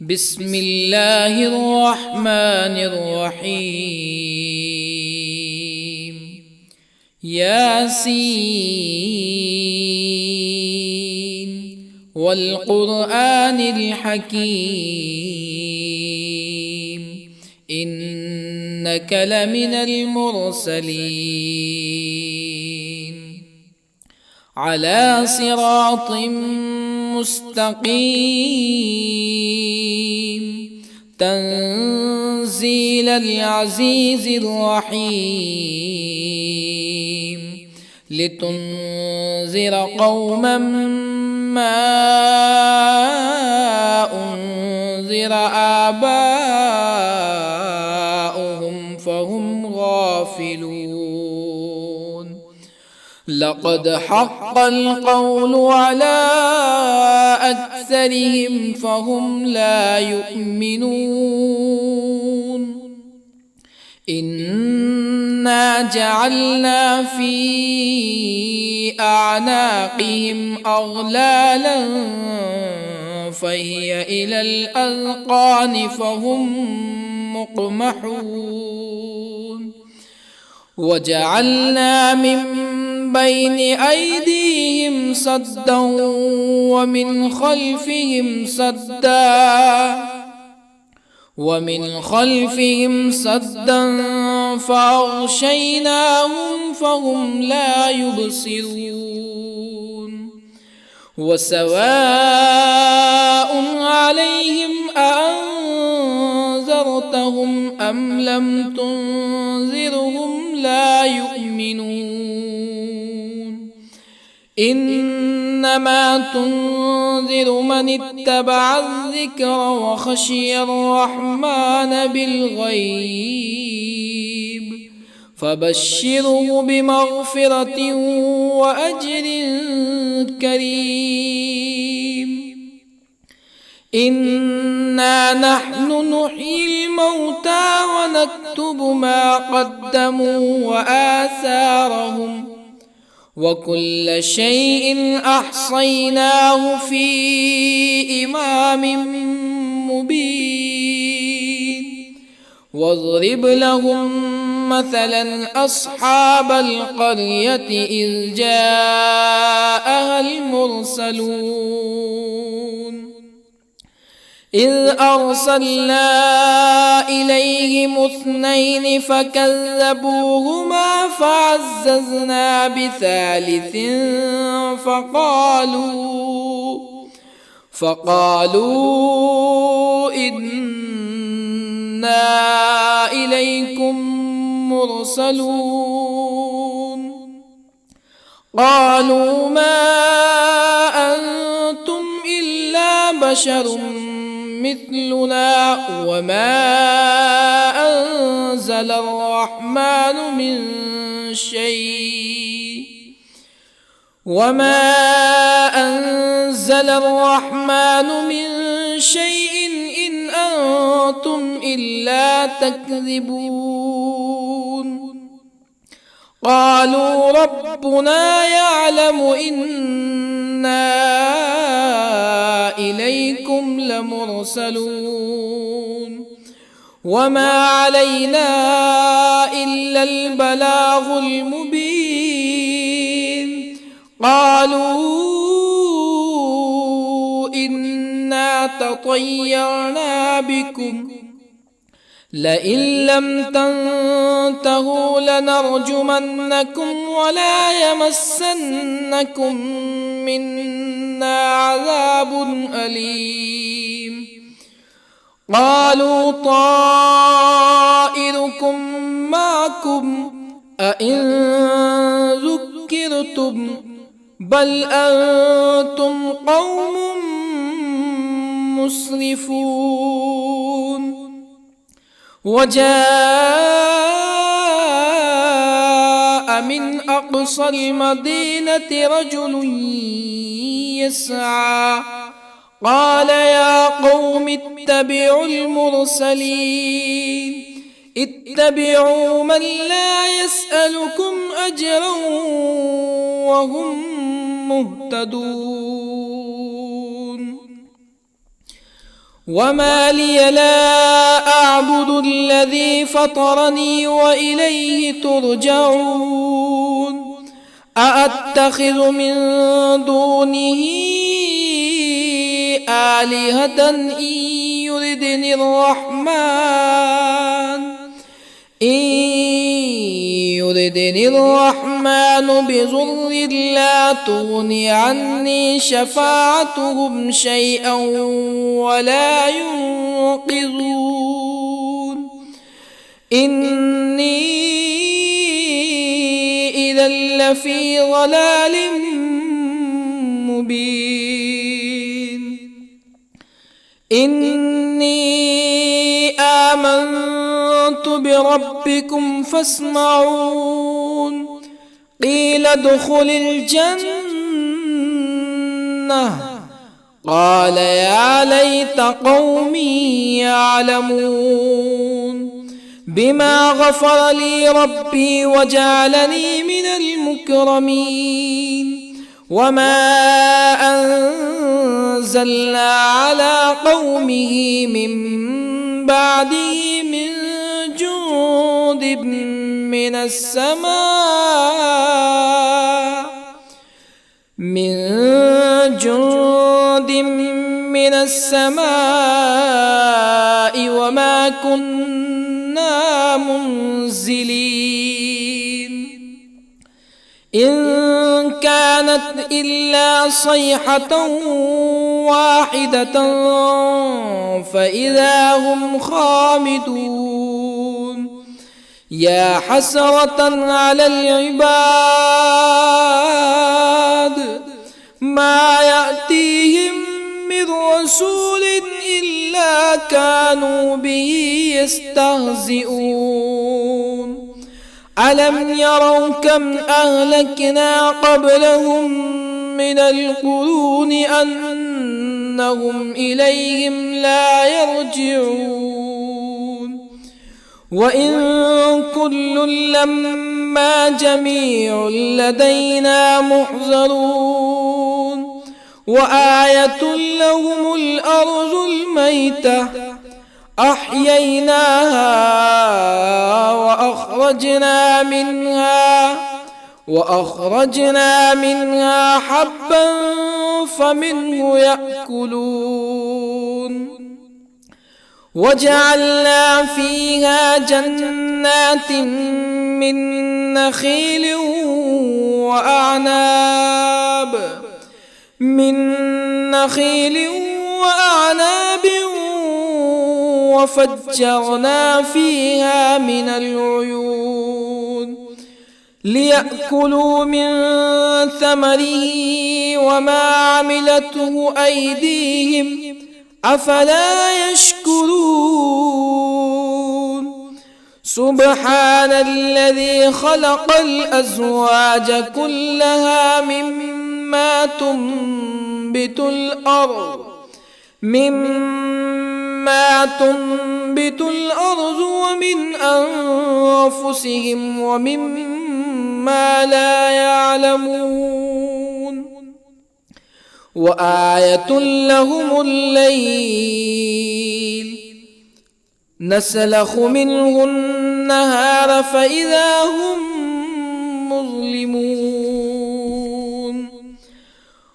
بسم الله الرحمن الرحيم. ياسين والقرآن الحكيم إنك لمن المرسلين على صراط مستقيم تنزيل العزيز الرحيم لتنذر قوما ما أنذر آباؤهم فهم غافلون. لقد حق القول على أكثرهم فهم لا يؤمنون. إنا جعلنا في أعناقهم أغلالا فهي إلى الأذقان فهم مقمحون. وجعلنا من بين أيديهم سدا ومن خلفهم سدا فأغشيناهم فهم لا يبصرون. وسواء عليهم أأنذرتهم أم لم تنذرهم لا يؤمنون. إنما تنذر من اتبع الذكر وخشي الرحمن بالغيب فبشره بمغفرة وأجر كريم. إنا نحن نحيي الموتى ونكتب ما قدموا وآثارهم وكل شيء أحصيناه في إمام مبين. واضرب لهم مثلا أصحاب القرية إذ جاءها المرسلون إذ أرسلنا إليهم اثنين فكذبوهما فعززنا بثالث فقالوا إنا إليكم مرسلون. قالوا ما أنتم إلا بشر مثلنا وما أنزل الرحمن من شيء إن أنتم إلا تكذبون. قالوا ربنا يعلم إنا إليكم لمرسلون وما علينا إلا البلاغ المبين. قالوا إنا تطيرنا بكم لئن لم تنتهوا لنرجمنكم ولا يمسنكم منا عذاب أليم. قالوا طائركم معكم أئن ذكرتم بل أنتم قوم مسرفون. وجاء من أقصى المدينة رجل يسعى قال يا قوم اتبعوا المرسلين اتبعوا من لا يسألكم أجرا وهم مهتدون. وما لي لا أعبد الذي فطرني وإليه ترجعون أأتخذ من دونه آلهة يردني الرحمن بضر لا تغن عني شفاعتهم شيئا ولا ينقذون إني إذا لفي ضلال مبين إني آمنت بربكم فاسمعون قيل ادخل الجنة قال يا ليت قومي يعلمون بما غفر لي ربي وجعلني من المكرمين وما أنزلنا على قومه من بعده من جند من السماء وما كنا منزلين إن كانت إلا صيحة واحدة فإذا هم خامدون يا حسرة على العباد ما يأتيهم من رسول إلا كانوا به يستهزئون ألم يروا كم أهلكنا قبلهم من القرون أنهم إليهم لا يرجعون وإن كل لما جميع لدينا محضرون وآية لهم الأرض الميتة أحييناها وأخرجنا منها حبا فمنه يأكلون وجعلنا فيها جنات من نخيل وأعناب وفجرنا فيها من العيون ليأكلوا من ثمره وما عملته أيديهم أفلا يشكرون سبحان الذي خلق الأزواج كلها مما تنبت الأرض ومن أنفسهم ومما لا يعلمون وآية لهم الليل نسلخ منه النهار فإذا هم مظلمون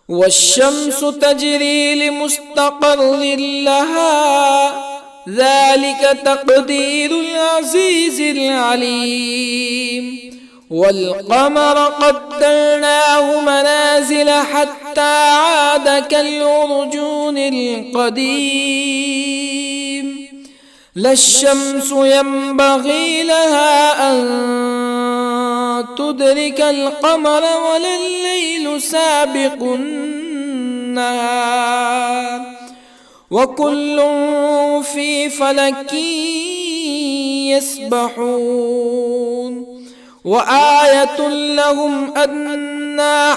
والشمس تجري لمستقر لها ذلك تقدير العزيز العليم والقمر قدرناه منازل حتى عاد كالعرجون القديم لا الشمس ينبغي لها أن تدرك القمر ولا الليل سابق النهار وكل في فلك يسبحون وآية لهم أنا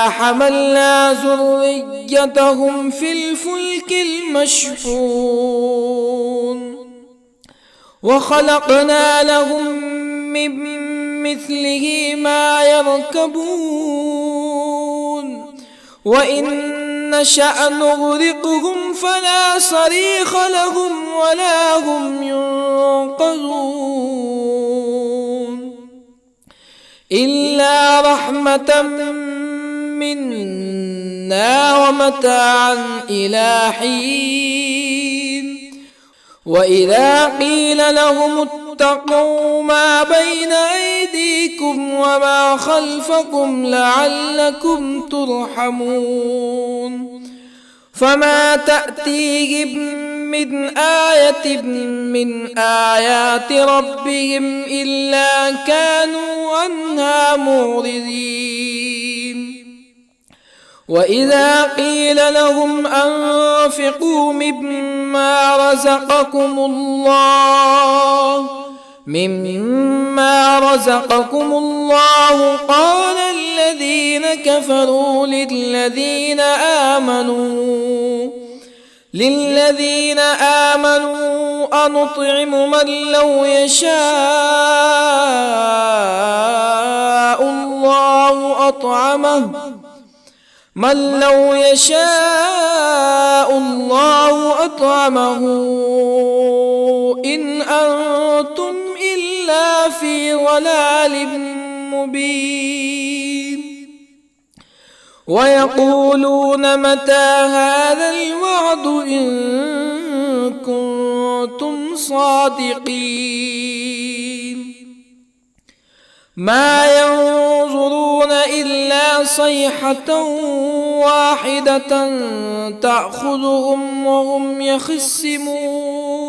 حملنا ذريتهم في الفلك المشحون وخلقنا لهم من مثله ما يركبون وإن نشأ نغرقهم فلا صريخ لهم ولا هم ينقذون إلا رحمة منا ومتاعا إلى حين وإذا قيل لهم اتقوا ما بين أيديكم وما خلفكم لعلكم ترحمون فما تأتيهم من آية من آيات ربهم إلا كانوا عنها معرضين وإذا قيل لهم أنفقوا مما رزقكم الله قال الذين كفروا للذين آمنوا أنطعم من لو يشاء الله أطعمه إن أنتم إلا في ضلال مبين ويقولون متى هذا الوعد إن كنتم صادقين ما ينظرون إلا صيحة واحدة تأخذهم وهم يخصمون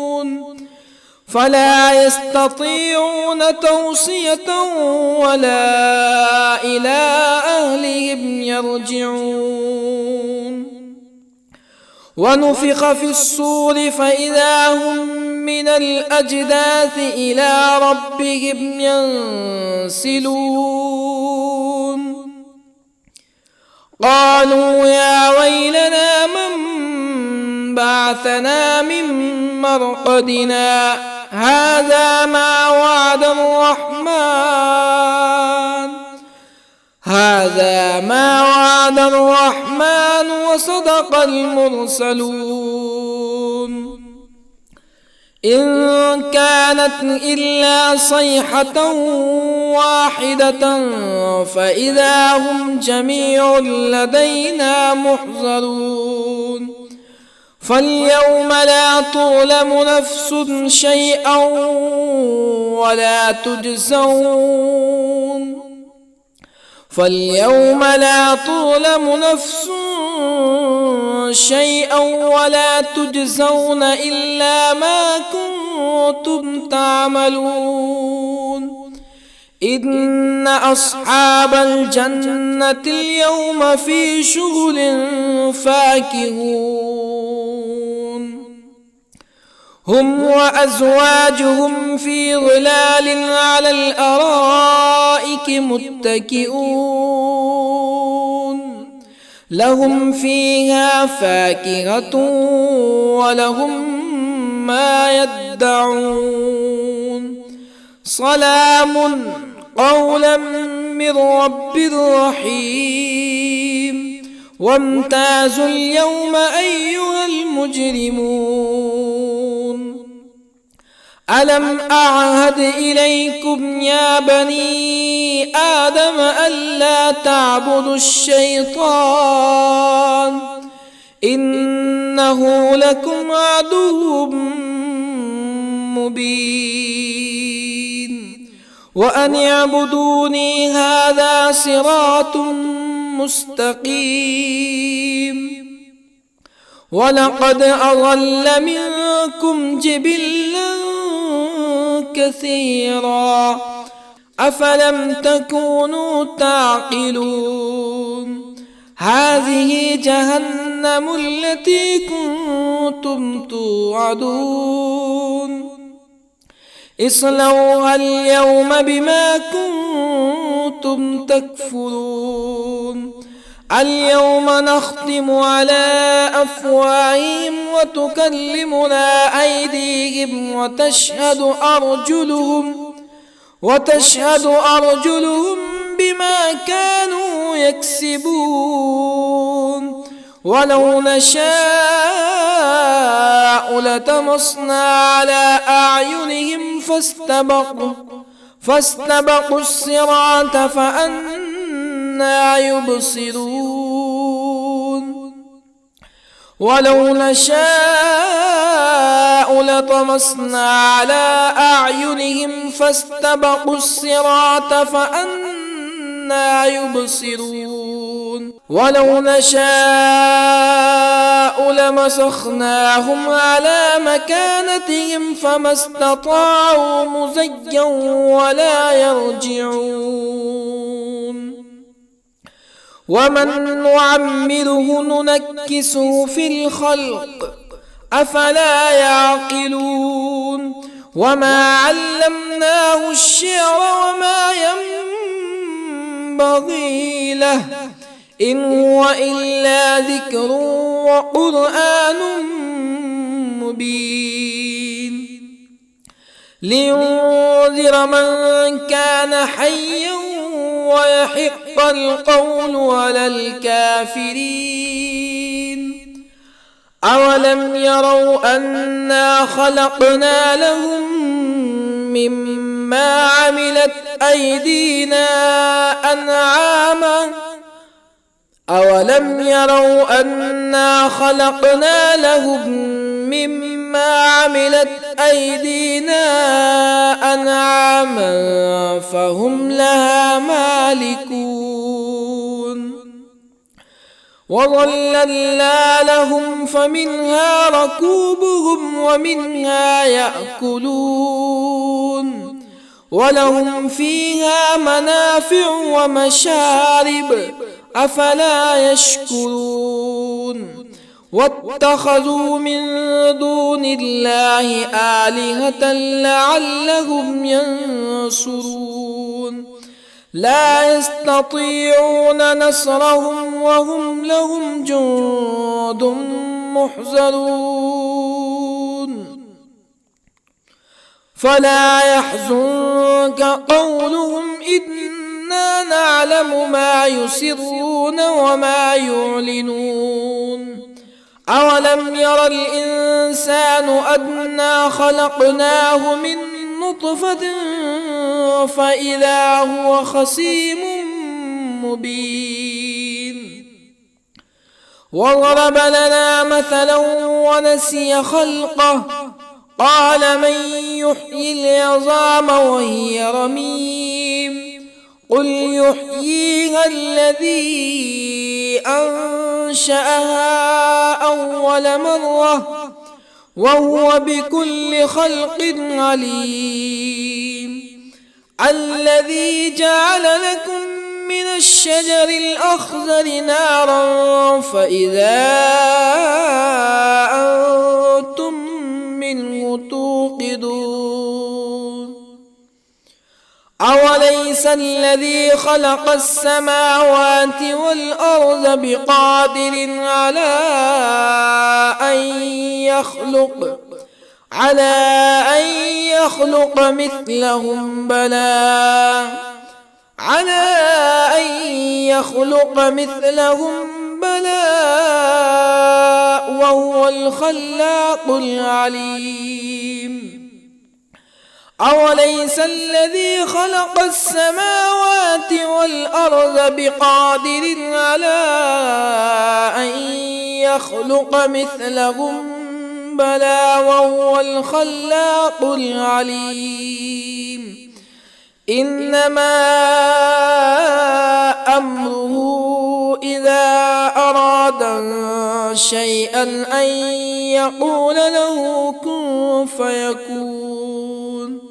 فلا يستطيعون توصية ولا إلى أهلهم يرجعون ونفخ في الصور فإذا هم من الأجداث إلى ربهم ينسلون قالوا يا ويلنا من بعثنا من مرقدنا هذا ما وعد الرحمن وصدق المرسلون إن كانت إلا صيحة واحدة فإذا هم جميع لدينا محضرون فاليوم لا تظلم نفس شيئا ولا تجزون إلا ما كنتم تعملون إن أصحاب الجنة اليوم في شغل فاكهون هم وأزواجهم في ظلال على الأرائك متكئون لهم فيها فاكهة ولهم ما يدعون سلام قولا من رب رحيم وامتازوا اليوم أيها المجرمون ألم أعهد إليكم يا بني آدم ألا تعبدوا الشيطان إنه لكم عدو مبين وأن اعبدوني هذا صراط مستقيم ولقد أضل منكم جبلا كثيرا أفلم تكونوا تعقلون هذه جهنم التي كنتم توعدون اصلوها اليوم بما كنتم تكفرون اليوم نختم على أفواههم وتكلمنا أيديهم وتشهد أرجلهم بما كانوا يكسبون ولو نشاء لطمسنا على أعينهم فاستبقوا الصراط فأنى يبصرون ولو نشاء لطمسنا على أعينهم فاستبقوا الصراط فأنى يبصرون ولو نشاء لمسخناهم على مكانتهم فما استطاعوا مزيا ولا يرجعون ومن نعمره ننكسه في الخلق أفلا يعقلون وما علمناه الشعر وما ينبغي له إن هو إلا ذكر وقرآن مبين لينذر من كان حيا ويحق القول على الكافرين أولم يروا أنا خلقنا لهم مما عملت أيدينا أنعاما أولم يروا أنا خلقنا لهم مما عملت أيدينا أنعاما فهم لها مالكون وظللنا لهم فمنها ركوبهم ومنها يأكلون ولهم فيها منافع ومشارب أفلا يشكرون واتخذوا من دون الله آلهة لعلهم ينصرون لا يستطيعون نصرهم وهم لهم جند محضرون فلا يحزنك قولهم إنا نعلم ما يسرون وما يعلنون أولم ير الإنسان أنا خلقناه من نطفة فإذا هو خصيم مبين وضرب لنا مثلا ونسي خلقه قال من يحيي العظام وهي رميم قل يحييها الذي أنشأها أول مرة وهو بكل خلق عليم الذي جعل لكم من الشجر الأخضر نارا فإذا أنتم منه توقدون أوليس الذي خلق السماوات والأرض بقادر على أن يخلق مثلهم بلى وهو الخلاق العليم أوليس الذي خلق السماوات والأرض بقادر على أن يخلق مثلهم بلى وهو الخلاق العليم إنما أمره إذا أراد شيئا أن يقول له كن فيكون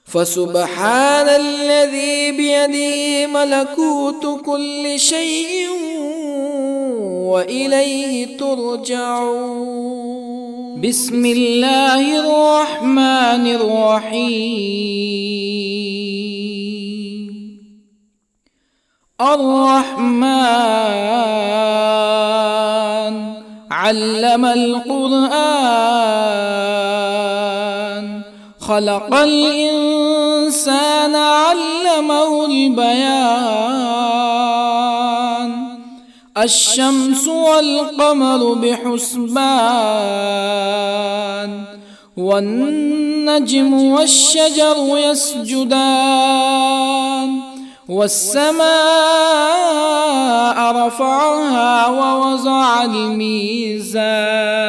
فسبحان الذي بيده ملكوت كل شيء وإليه ترجعون بسم الله الرحمن الرحيم الرحمن علم القرآن خلق الإنسان علمه البيان الشمس والقمر بحسبان والنجم والشجر يسجدان والسماء رفعها ووضع الميزان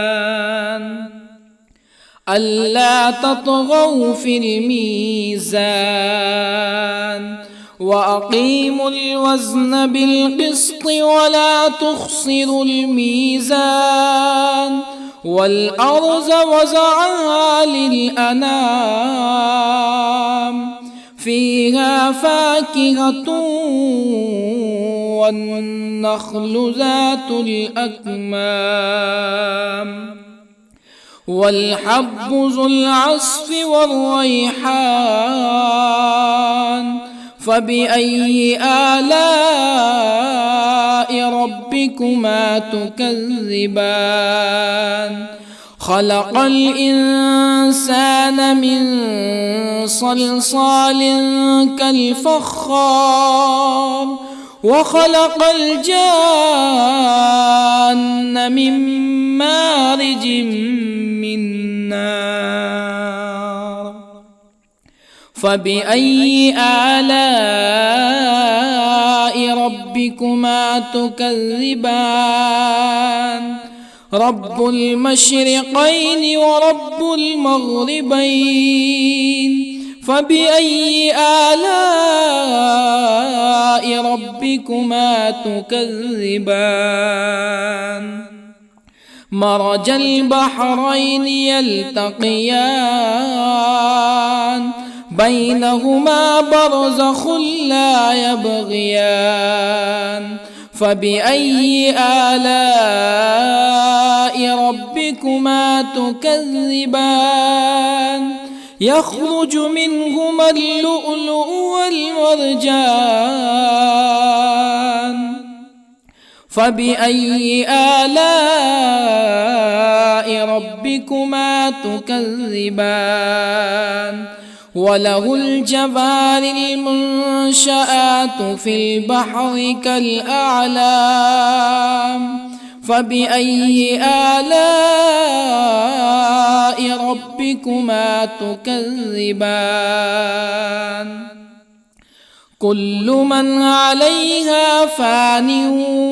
ألا تطغوا في الميزان وأقيموا الوزن بالقسط ولا تخسروا الميزان والأرض وضعها للأنام فيها فاكهة والنخل ذات الأكمام والحب ذو العصف والريحان فبأي آلاء ربكما تكذبان خلق الإنسان من صلصال كالفخار وخلق الجان من مارج من نار فبأي آلاء ربكما تكذبان رب المشرقين ورب المغربين فبأي آلاء ربكما تكذبان مرج البحرين يلتقيان بينهما برزخ لا يبغيان فبأي آلاء ربكما تكذبان يخرج منهما اللؤلؤ والمرجان فبأي آلاء ربكما تكذبان وله الجوار المنشآت في البحر كالأعلام فبأي آلاء ربكما تكذبان كل من عليها فان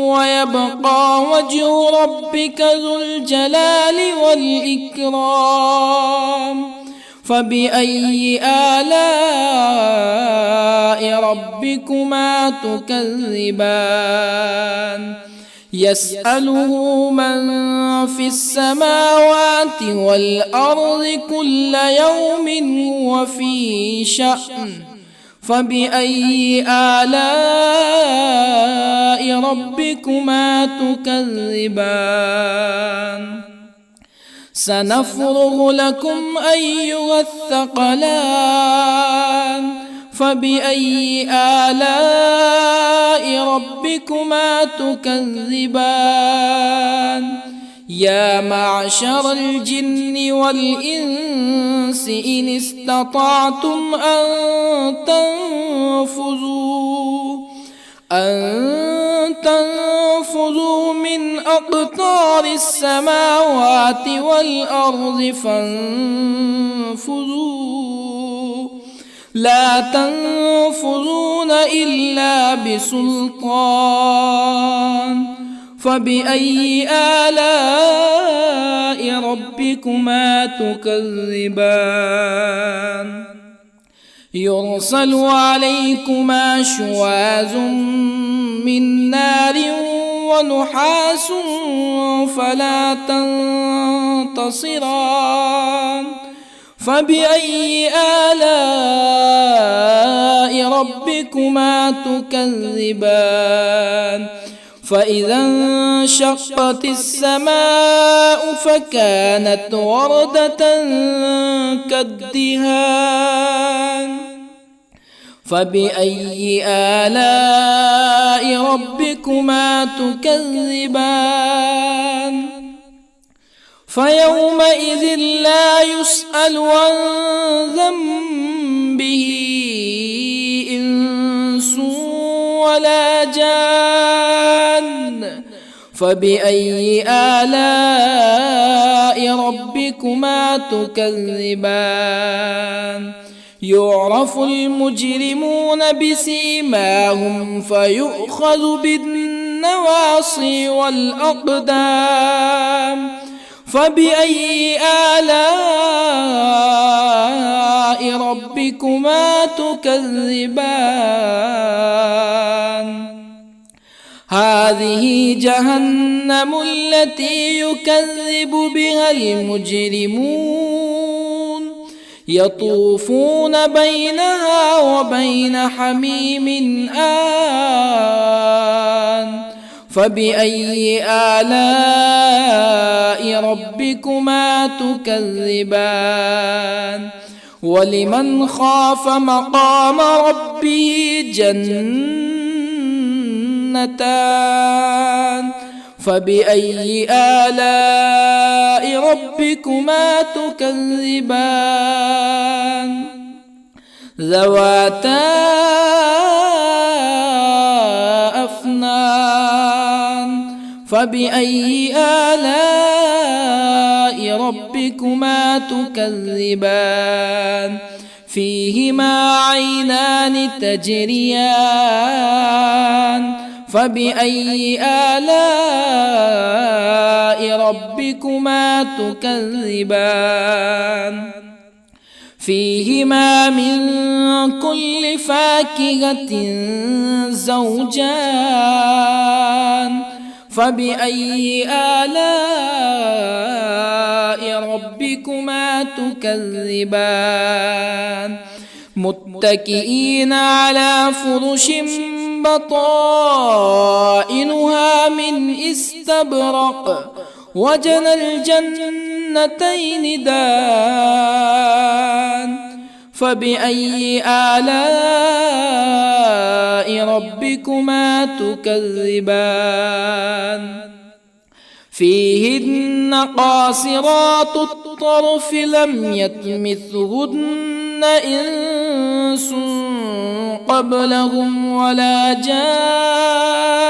ويبقى وجه ربك ذو الجلال والإكرام فبأي آلاء ربكما تكذبان يسأله من في السماوات والأرض كل يوم هو في شأن فبأي آلاء ربكما تكذبان سنفرغ لكم أيها الثقلان فبأي آلاء ربكما تكذبان يا معشر الجن والإنس إن استطعتم أن تنفذوا من أقطار السماوات والأرض فانفذوا لا تنفذون إلا بسلطان فبأي آلاء ربكما تكذبان يرسل عليكما شواظ من نار ونحاس فلا تنتصران فبأي آلاء ربكما تكذبان فإذا انشقت السماء فكانت وردة كالدهان فبأي آلاء ربكما تكذبان فيومئذ لا يسأل عن ذنبه إنس ولا جان. فبأي آلاء ربكما تكذبان؟ يعرف المجرمون بسيماهم فيؤخذ بالنواصي والأقدام. فبأي آلاء ربكما تكذبان؟ هذه جهنم التي يكذب بها المجرمون، يطوفون بينها وبين حميم آن. فبأي آلاء ربكما تكذبان؟ ولمن خاف مقام ربه جنتان. فبأي آلاء ربكما تكذبان؟ ذواتا أفنان. فبأي آلاء ربكما تكذبان؟ فيهما عينان تجريان. فبأي آلاء ربكما تكذبان؟ فيهما من كل فاكهة زوجان. فبأي آلاء ربكما تكذبان؟ متكئين على فرش بطائنها من استبرق وجنى الجنتين دان. فبأي آلاء ربكما تكذبان؟ فيهن قاصرات الطرف لم يطمثهن إنس قبلهم ولا جان.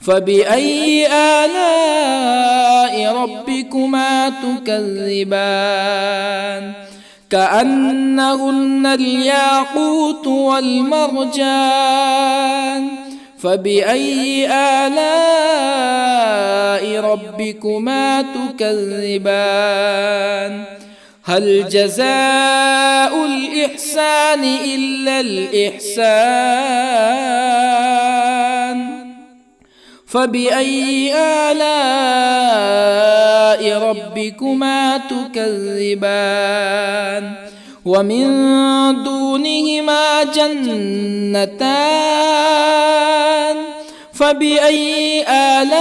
فبأي آلاء ربكما تكذبان؟ كأنهن الياقوت والمرجان. فبأي آلاء ربكما تكذبان؟ هل جزاء الإحسان إلا الإحسان؟ فبأي آلاء ربكما تكذبان؟ ومن دونهما جنتان. فبأي آلاء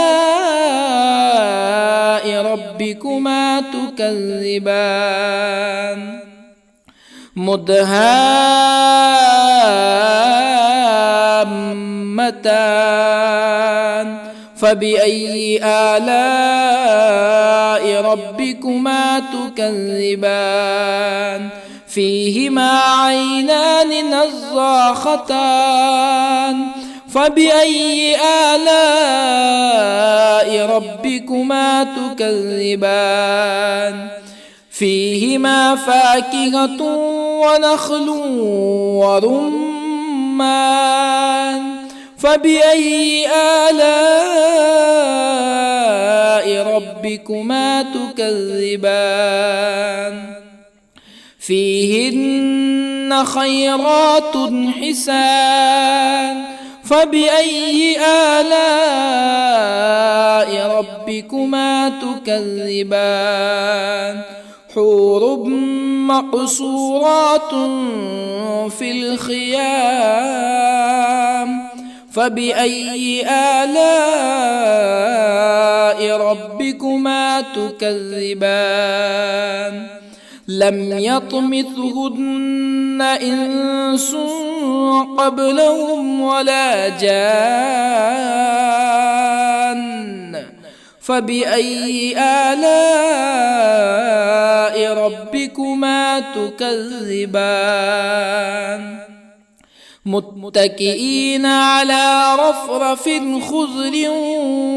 ربكما تكذبان؟ مدهامتان. فبأي آلاء ربكما تكذبان؟ فيهما عينان نضاختان. فبأي آلاء ربكما تكذبان؟ فيهما فاكهة ونخل ورمان. فبأي آلاء ربكما تكذبان؟ فيهن خيرات حسان. فبأي آلاء ربكما تكذبان؟ حور مقصورات في الخيام. فبأي آلاء ربكما تكذبان؟ لم يطمثهن إنس قبلهم ولا جان. فبأي آلاء ربكما تكذبان متكئين على رفرف خضر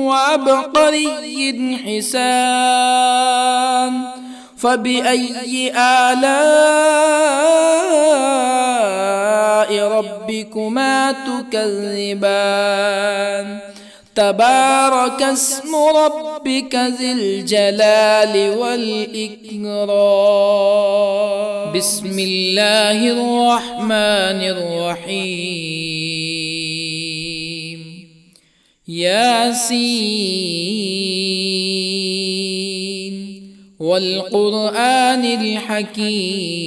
وعبقري حسان فبأي آلاء ربكما تكذبان تبارك اسم ربك ذي الجلال والإكرام بسم الله الرحمن الرحيم ياسين والقرآن الحكيم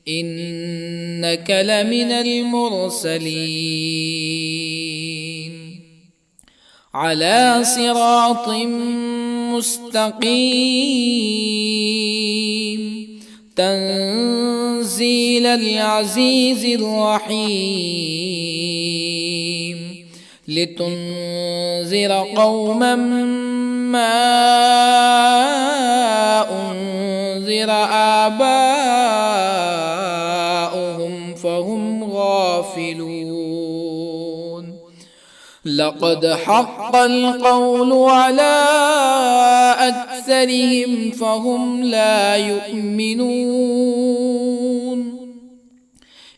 إنك لمن المرسلين على صراط مستقيم تنزيل العزيز الرحيم لتنذر قوما ما أنذر آباؤهم فهم غافلون لقد حق القول على أكثرهم فهم لا يؤمنون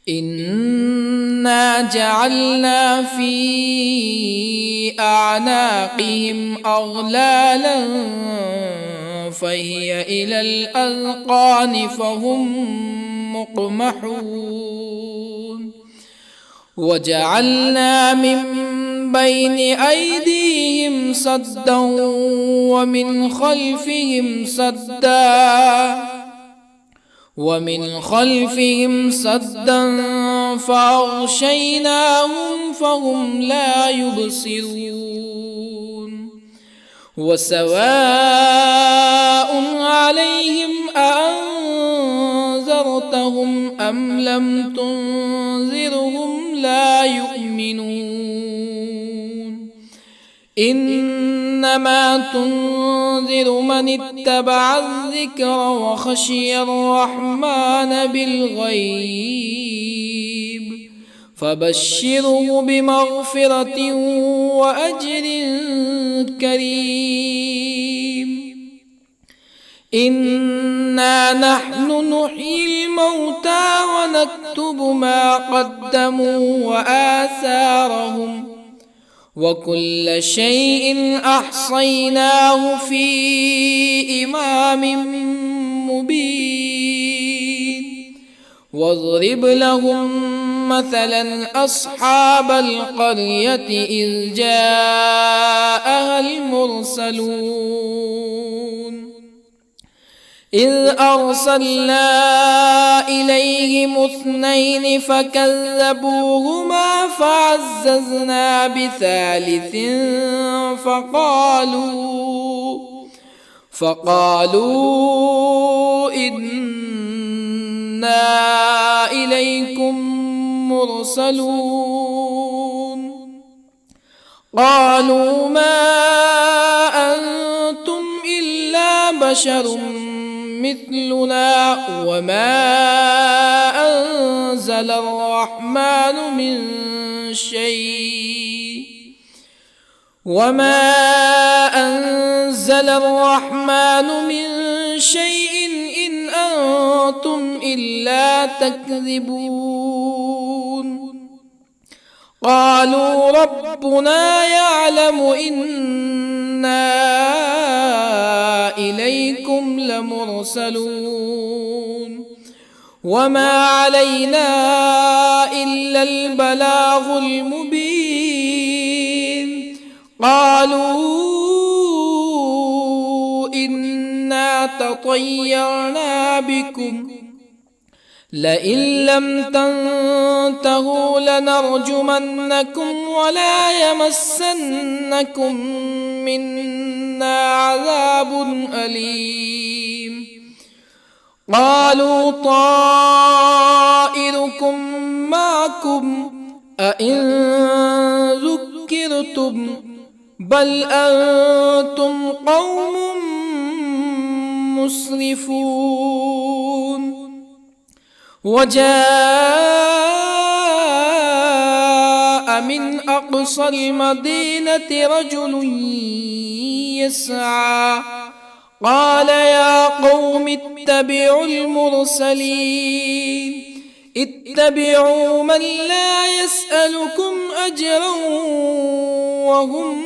إنا جعلنا في أعناقهم أغلالا فهي إلى الأذقان فهم مقمحون وجعلنا من بين أيديهم سدا ومن خلفهم سدا فأغشيناهم فهم لا يبصرون وسواء عليهم أأنذرتهم أم لم تنذرهم لا يؤمنون إنما تنذر من اتبع الذكر وخشي الرحمن بالغيب فبشره بمغفرة وأجر كريم إنا نحن نحيي الموتى ونكتب ما قدموا وآثارهم وكل شيء أحصيناه في إمام مبين واضرب لهم مثلا أصحاب القرية إذ جاءها المرسلون إذ أرسلنا إليهم اثنين فكذبوهما فعززنا بثالث فقالوا إنا إليكم مرسلون قالوا ما أنتم إلا بشر مثلنا وما أنزل الرحمن من شيء إن أنتم إلا تكذبون قالوا ربنا يعلم إنا إليكم لمرسلون وما علينا إلا البلاغ المبين قالوا إنا تطيرنا بكم لئن لم تنتهوا لنرجمنكم ولا يمسنكم منا عذاب أليم قالوا طائركم معكم أئن ذكرتم بل أنتم قوم مسرفون. وجاء من أقصى المدينة رجل يسعى قال يا قوم اتبعوا المرسلين اتبعوا من لا يسألكم أجرا وهم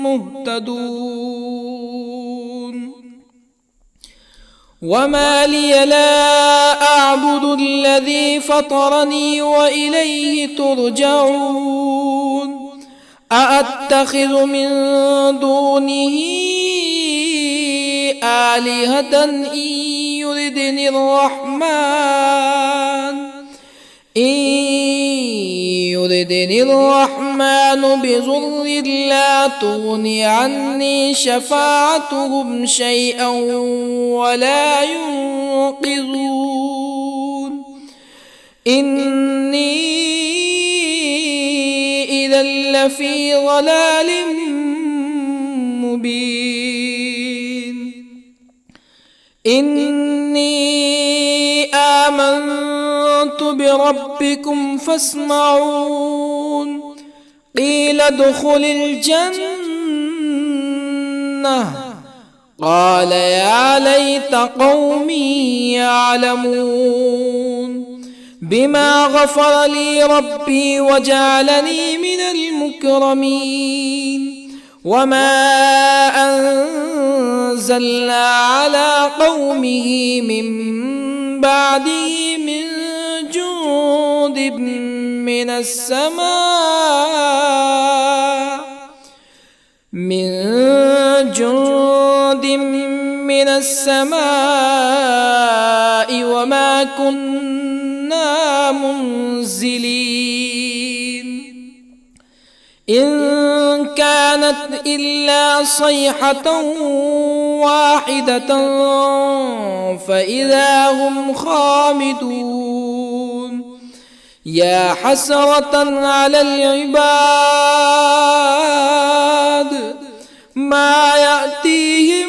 مهتدون. وما لي لا أعبد الذي فطرني وإليه ترجعون. أأتخذ من دونه آلهة إن يردني الرحمن بضر لا تغني عني شفاعتهم شيئا ولا ينقذون. إني إذا لفي ضلال مبين. إني آمنت بربكم فاسمعون. قيل ادخل الجنة قال يا ليت قومي يعلمون. بما غفر لي ربي وجعلني من المكرمين. وما أنزلنا على قومه من بعده من جند من السماء وما كنا منزلين. إن كانت إلا صيحة واحدة فإذا هم خامدون. يا حسرة على العباد ما يأتيهم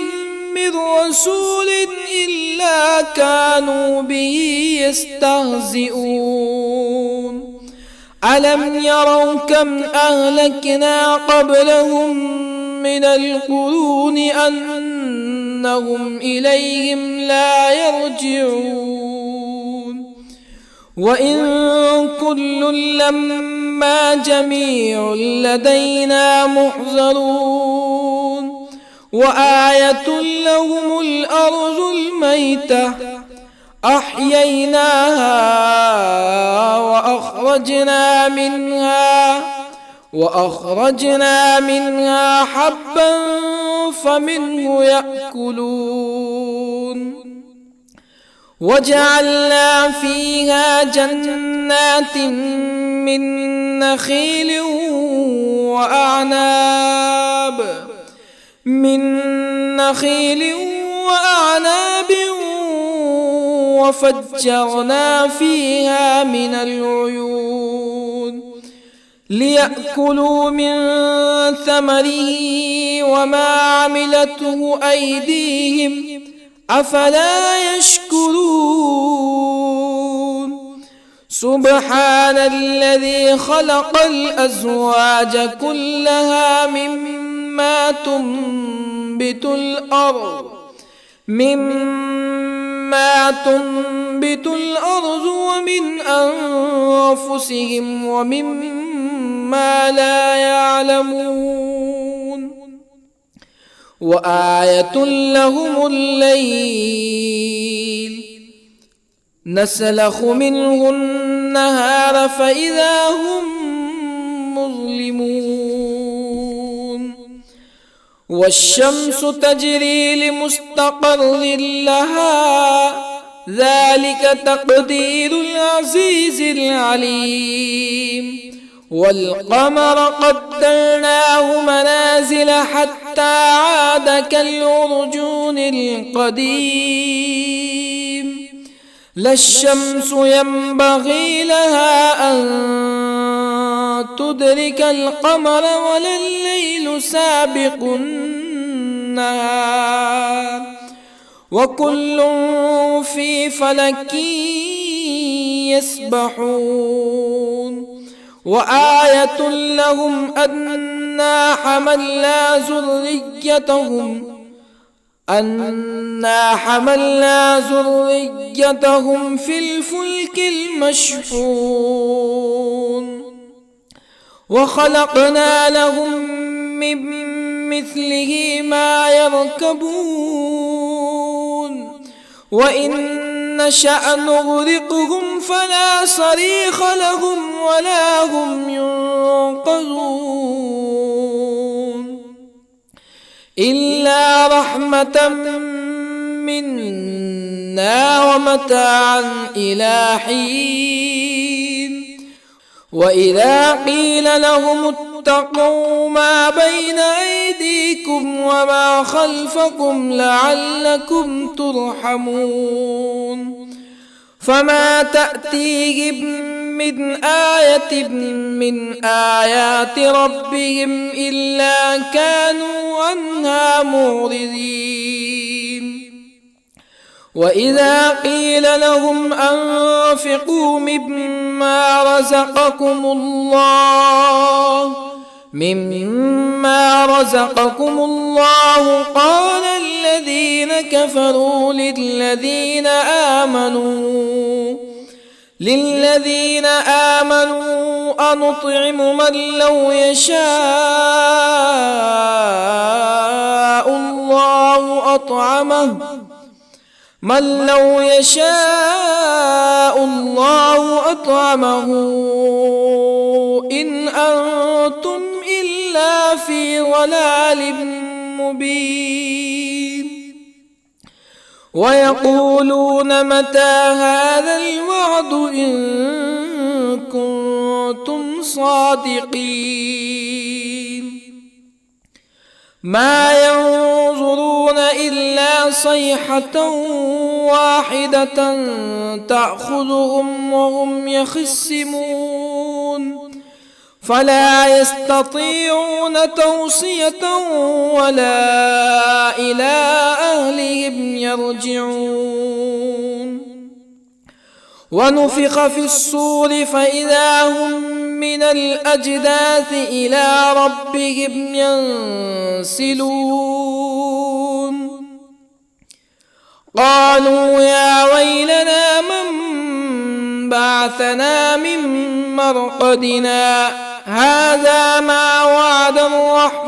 من رسول إلا كانوا به يستهزئون. ألم يروا كم أهلكنا قبلهم من القرون أنهم إليهم لا يرجعون. وإن كل لما جميع لدينا محضرون. وآية لهم الأرض الميتة أحييناها وأخرجنا منها حبا فمنه يأكلون. وجعلنا فيها جنات من نخيل وأعناب وفجرنا فيها من العيون ليأكلوا من ثمره وما عملته أيديهم أفلا يشكرون. سبحان الذي خلق الأزواج كلها مما تنبت الأرض ومن أنفسهم ومما لا يعلمون. وآية لهم الليل نسلخ منه النهار فإذا هم مظلمون. والشمس تجري لمستقر لها ذلك تقدير العزيز العليم. والقمر قدرناه منازل حتى عاد كالعرجون القديم. لا الشمس ينبغي لها أن تدرك القمر ولا الليل سابق النهار وكل في فلك يسبحون وآية لهم أنا حملنا ذريتهم في الفلك المشحون وخلقنا لهم من مثله ما يركبون وإن نشأ نغرقهم فلا صريخ لهم ولا هم ينقذون إلا رحمة منا ومتاعا إلى حين وإذا قيل لهم اتقوا ما بين أيديكم وما خلفكم لعلكم ترحمون فما تأتيهم من آية من آيات ربهم إلا كانوا عنها معرضين وإذا قيل لهم أنفقوا مما رزقكم الله قال الذين كفروا للذين آمنوا أنطعم من لو يشاء الله أطعمه إن أنتم إلا في ضلال مبين ويقولون متى هذا الوعد إن كنتم صادقين ما ينظرون إلا صيحة واحدة تأخذهم وهم يخصمون فلا يستطيعون توصية ولا إلى أهلهم يرجعون ونفخ في الصور فإذا هم من الأجداث إلى ربهم ينسلون قالوا يا ويلنا من بعثنا من مرقدنا هذا ما وعد الرحمن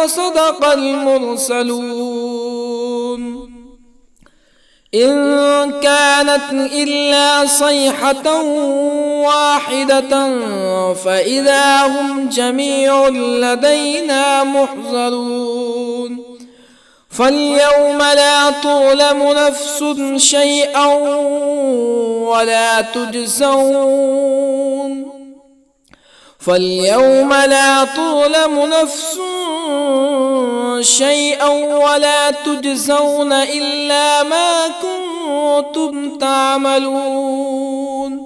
وصدق المرسلون إن كانت إلا صيحة واحدة فإذا هم جميع لدينا محضرون فاليوم لا تظلم نفس شيئا ولا تجزون إلا ما كنتم تعملون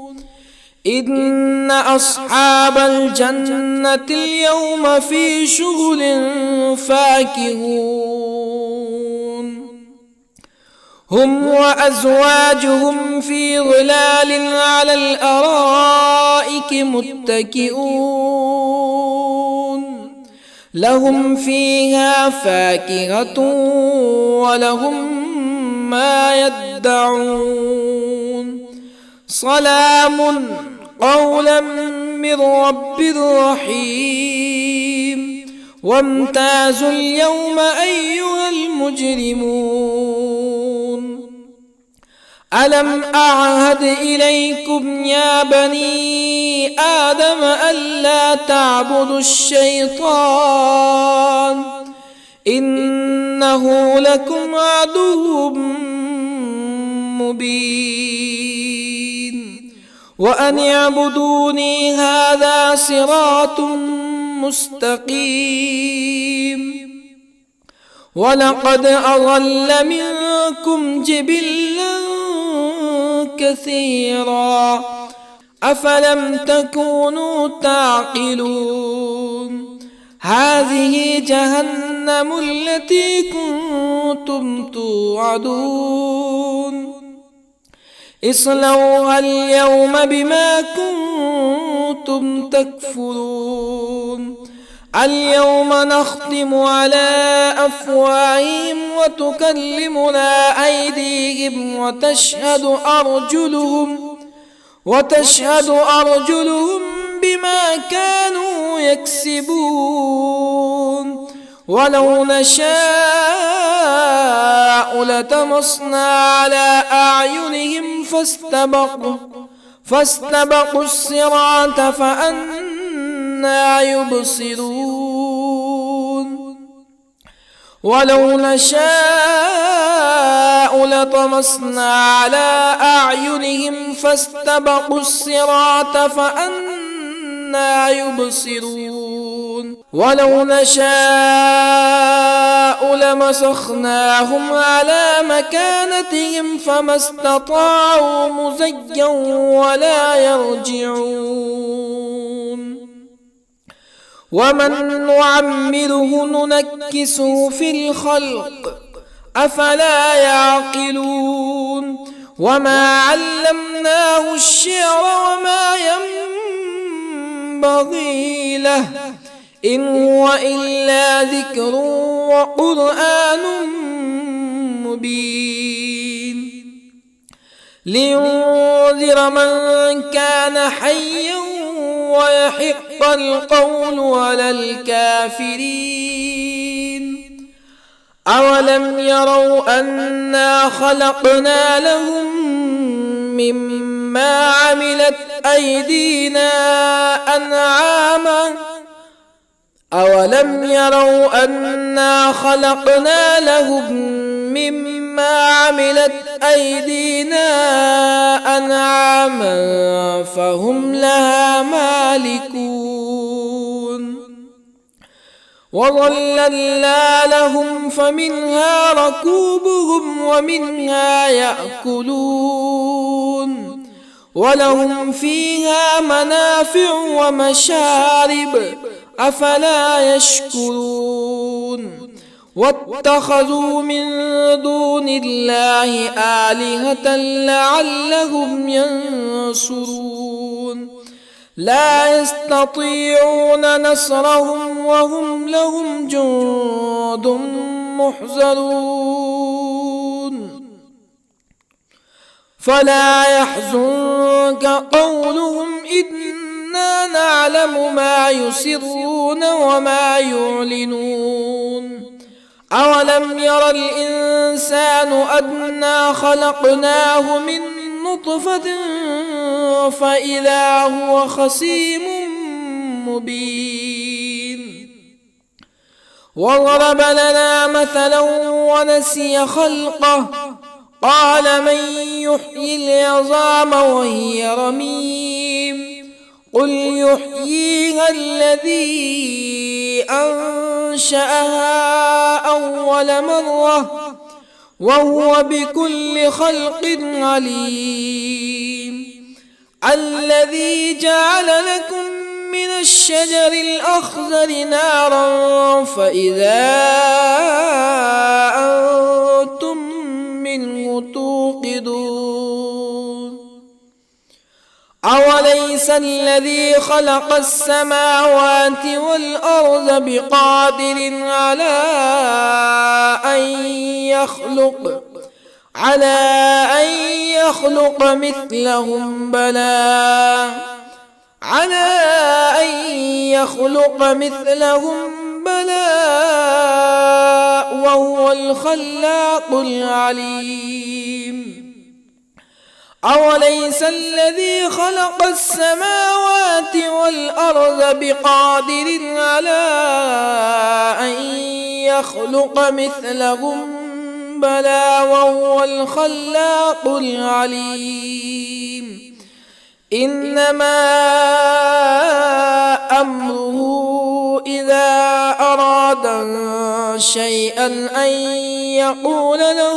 إن أصحاب الجنة اليوم في شغل فاكهون هم وأزواجهم في ظلال على الأرائك متكئون لهم فيها فاكهة ولهم ما يدعون سلام قولا من رب رحيم وامتازوا اليوم أيها المجرمون ألم أعهد إليكم يا بني آدم ألا تعبدوا الشيطان إنه لكم عدو مبين وأن اعبدوني هذا صراط مستقيم ولقد أضل منكم جبلا كثيرا أفلم تكونوا تعقلون هذه جهنم التي كنتم توعدون اصلوها اليوم بما كنتم تكفرون اليوم نختم على أفواههم وتكلمنا أيديهم وتشهد أرجلهم بما كانوا يكسبون ولو نشاء لطمسنا على أعينهم فاستبقوا الصراط فأنى يبصرون ولو نشاء لطمسنا على أعينهم فاستبقوا الصراط فأنى يبصرون ولو نشاء لمسخناهم على مكانتهم فما استطاعوا مزيا ولا يرجعون ومن نعمره ننكسه في الخلق أفلا يعقلون وما علمناه الشعر وما ينبغي له إن هو إلا ذكر وقرآن مبين لينذر من كان حيا ويحق القول على الكافرين أولم يروا أنا خلقنا لهم مما عملت أيدينا أنعاما أولم يروا أنا خلقنا لهم مما عملت أيدينا أنعاما فهم لها مالكون وظللنا لهم فمنها ركوبهم ومنها يأكلون ولهم فيها منافع ومشارب أفلا يشكرون واتخذوا من دون الله آلهة لعلهم ينصرون لا يستطيعون نصرهم وهم لهم جند محضرون فلا يحزنك قولهم إنا نعلم ما يسرون وما يعلنون أولم ير الإنسان أنا خلقناه من نطفة فإذا هو خصيم مبين وضرب لنا مثلا ونسي خلقه قال من يحيي العظام وهي رميم قل يحييها الذي أنشأها أول مرة وهو بكل خلق عليم الذي جعل لكم من الشجر الأخضر نارا فإذا أنتم منه توقدون أوليس الذي خلق السماوات والأرض بقادر على أن يخلق مثلهم بلى وهو الخلاق العليم أوليس الذي خلق السماوات والأرض بقادر على أن يخلق مثلهم بلى وهو الخلاق العليم إنما أمره إذا أراد شيئا أن يقول له